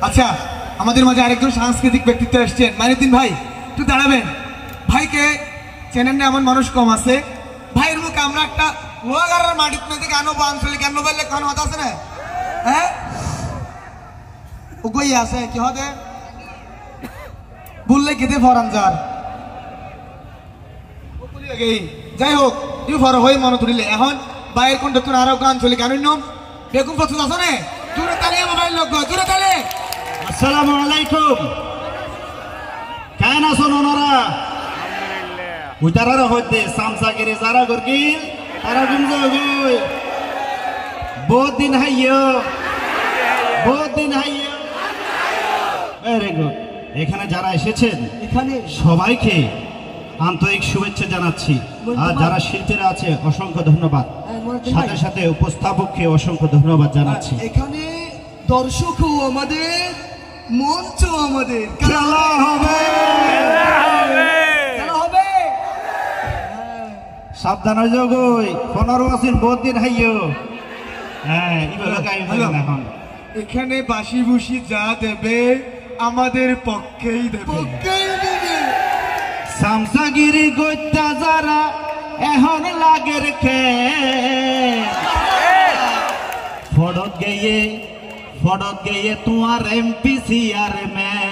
আচ্ছা আমাদের মাঝে আরেকজন সাংস্কৃতিক ব্যক্তিত্ব এসেছেন, মাইনুদ্দিন ভাই একটু দাঁড়াবেন। ভাইকে চেনেন না এমন মানুষ কম আছে। ভাইয়ের মুখে আমরা একটা লোহাগাড়ার মাটির মধ্যে কেন আঞ্চলিক কেন বললে কেন হতে আছে না? হ্যাঁ ওগই আছে কি হতে বললে কেটে ফরান যার যাই হোক তুই ফর হয়ে মনে তুলিলে এখন বাইরের কোন দেখুন আরো আঞ্চলিক কেন নিয়ম বেগুন পছন্দ আছে না? জোরে তালে মোবাইল লোক জোরে তালে। আসসালামু আলাইকুম। কেন আছেন ওনারা? উইতারা হইতে সামসাগিরি যারা গরগিল তারা গুঞ্জ গই বহুত দিন হাইয়ো ভেরি গুড। এখানে যারা এসেছেন এখানে সবাইকে আন্তরিক শুভেচ্ছা জানাচ্ছি। আর যারা শিল্পীরা আছে অসংখ্য ধন্যবাদ, সাথে সাথে উপস্থাপককে অসংখ্য ধন্যবাদ জানাচ্ছি। এখানে দর্শকও আমাদের, মঞ্চ আমাদের, খেলা হবে সাবধান হয়ে যোগই 15 বছর বহুত দিন হাইয়ো। হ্যাঁ এখন এখানে বাসি বুসি যা দেবে আমাদের পক্ষেই দেবে। সামসাগিরি গইতা যারা এখন লাগের খে ফড়ক গেয়ে তোমার এমপি চেয়ারম্যান।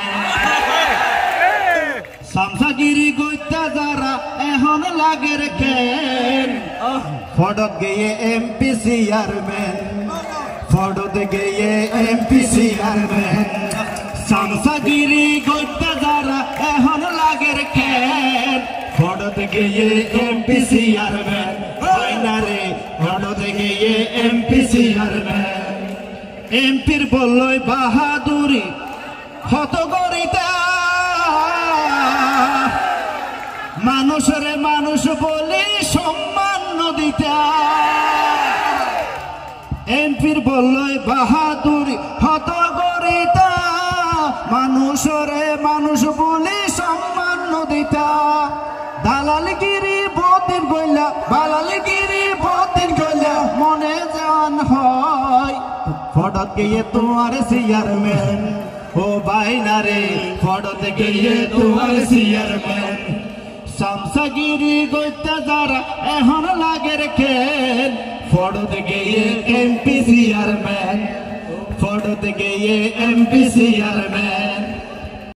সামসাগিরি গইতা যারা এখন লাগের খে ফড়ক গেয়ে এমপি চেয়ারম্যান, ফড়ক গেয়ে এমপি চেয়ারম্যান। সামসাগিরি গইতা যারা এখন লাগের খেন ফড়ক গেয়ে এমপি চেয়ারম্যান। ফাইনারে ফড়ক গেয়ে এমপি চেয়ারম্যান। এমপির বললই বাহাদুরি হত গরিতা, মানুষরে মানুষ বলি সম্মান নদিতা। এমপির বললই বাহাদুরি হত গরিতা, মানুষরে মানুষ বলি সম্মান নদিতা। দালালগিরি বদিন গইলা বালালগিরি বদিন গইলা মনে জান হয় ফড়ক গিয়ে তোমার চেয়ারম্যান। ও বাইনারে ফড়ক গিয়ে তোমার চেয়ারম্যান। সামসাগিরি গইতা যারা এখন লাগের খেল ফড়ক গিয়ে এমপি চেয়ারম্যান, ফড়ক গিয়ে এমপি চেয়ারম্যান।